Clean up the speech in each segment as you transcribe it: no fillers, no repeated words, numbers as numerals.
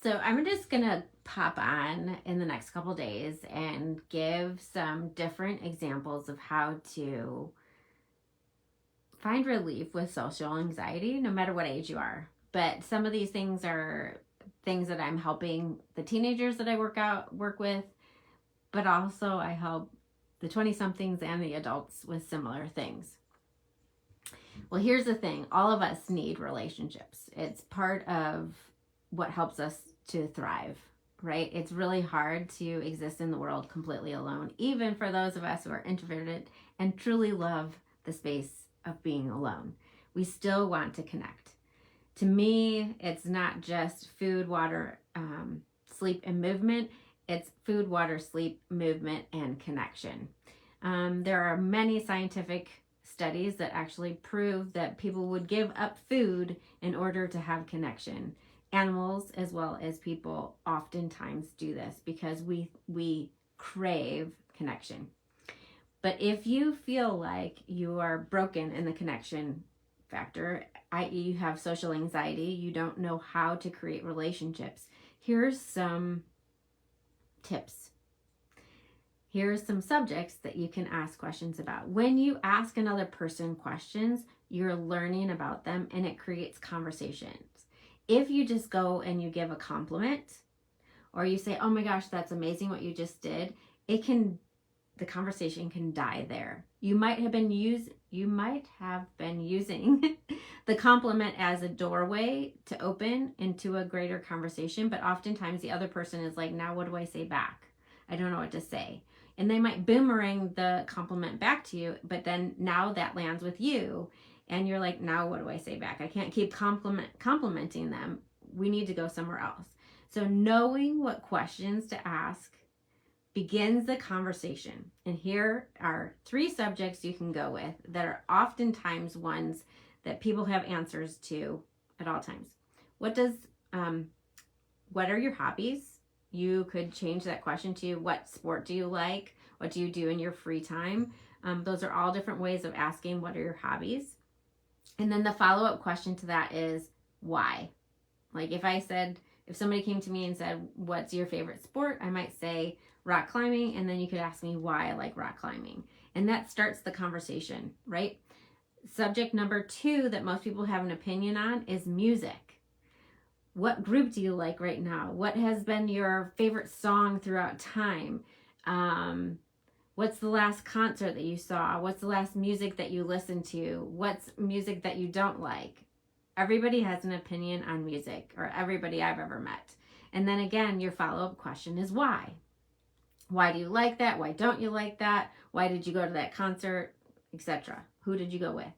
So I'm just going to pop on in the next couple days and give some different examples of how to find relief with social anxiety, no matter what age you are. But some of these things are things that I'm helping the teenagers that I work with, but also I help the 20-somethings and the adults with similar things. Well, here's the thing. All of us need relationships. It's part of what helps us to thrive, right? It's really hard to exist in the world completely alone, even for those of us who are introverted and truly love the space of being alone. We still want to connect. To me, it's not just food, water, sleep, and movement. It's food, water, sleep, movement, and connection. There are many scientific studies that actually prove that people would give up food in order to have connection. Animals as well as people oftentimes do this because we crave connection. But if you feel like you are broken in the connection factor, i.e. you have social anxiety, you don't know how to create relationships, here's some tips. Here's some subjects that you can ask questions about. When you ask another person questions, you're learning about them and it creates conversations. If you just go and you give a compliment or you say, oh my gosh, that's amazing what you just did, the conversation can die there. You might have been using the compliment as a doorway to open into a greater conversation, but oftentimes the other person is like, now what do I say back? I don't know what to say. And they might boomerang the compliment back to you, but then now that lands with you and you're like, now what do I say back? I can't keep complimenting them. We need to go somewhere else. So knowing what questions to ask begins the conversation. And here are 3 subjects you can go with that are oftentimes ones that people have answers to at all times. What are your hobbies? You could change that question to what sport do you like? What do you do in your free time? Those are all different ways of asking what are your hobbies. And then the follow-up question to that is why? Like if somebody came to me and said, what's your favorite sport? I might say rock climbing. And then you could ask me why I like rock climbing. And that starts the conversation, right? Subject number 2 that most people have an opinion on is music. What group do you like right now? What has been your favorite song throughout time? What's the last concert that you saw? What's the last music that you listened to? What's music that you don't like? Everybody has an opinion on music, or everybody I've ever met. And then again, your follow-up question is why? Why do you like that? Why don't you like that? Why did you go to that concert? Etc. Who did you go with?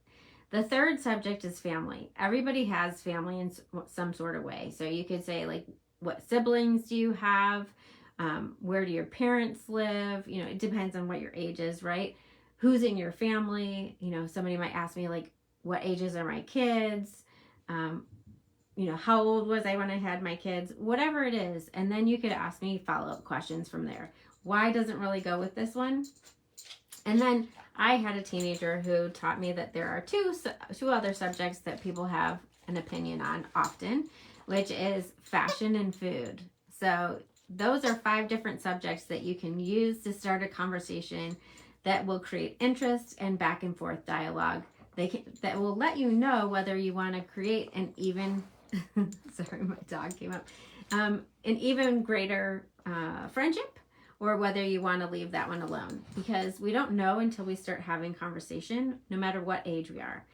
The third subject is family. Everybody has family in some sort of way. So you could say like, what siblings do you have? Where do your parents live? It depends on what your age is, right? Who's in your family? Somebody might ask me like, what ages are my kids? How old was I when I had my kids? Whatever it is. And then you could ask me follow-up questions from there. Why doesn't really go with this one? And then I had a teenager who taught me that there are two other subjects that people have an opinion on often, which is fashion and food. So those are 5 different subjects that you can use to start a conversation that will create interest and back and forth dialogue. That will let you know whether you want to create an even, sorry, my dog came up, an even greater friendship, or whether you want to leave that one alone, because we don't know until we start having conversation, no matter what age we are.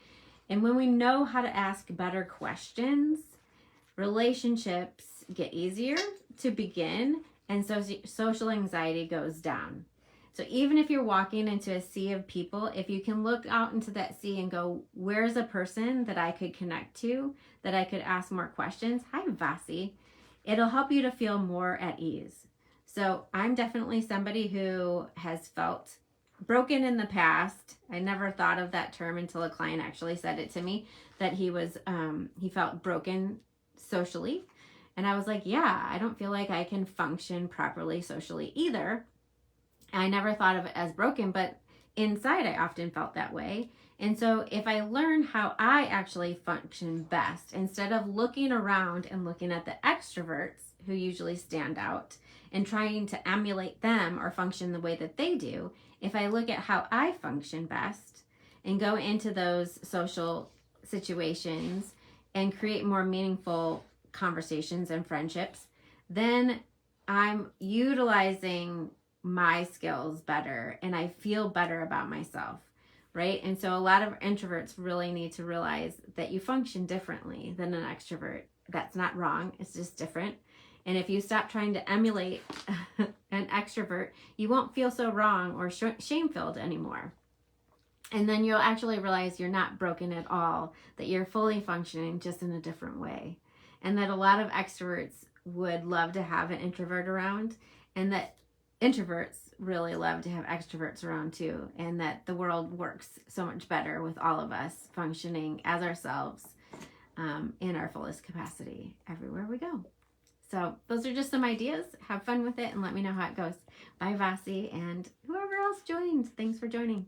And when we know how to ask better questions, relationships get easier to begin, and so social anxiety goes down. So even if you're walking into a sea of people, if you can look out into that sea and go, where's a person that I could connect to, that I could ask more questions? Hi, Vasi. It'll help you to feel more at ease. So I'm definitely somebody who has felt broken in the past. I never thought of that term until a client actually said it to me, that he felt broken socially. And I was like, yeah, I don't feel like I can function properly socially either. I never thought of it as broken, but inside I often felt that way. And so if I learn how I actually function best, instead of looking around and looking at the extroverts who usually stand out and trying to emulate them or function the way that they do, if I look at how I function best and go into those social situations and create more meaningful conversations and friendships, then I'm utilizing my skills better and I feel better about myself. Right? And so a lot of introverts really need to realize that you function differently than an extrovert. That's not wrong. It's just different. And if you stop trying to emulate an extrovert, you won't feel so wrong or shame-filled anymore. And then you'll actually realize you're not broken at all, that you're fully functioning just in a different way. And that a lot of extroverts would love to have an introvert around, and that introverts really love to have extroverts around too, and that the world works so much better with all of us functioning as ourselves in our fullest capacity everywhere we go. So those are just some ideas. Have fun with it and let me know how it goes. Bye, Vasi, and whoever else joined. Thanks for joining.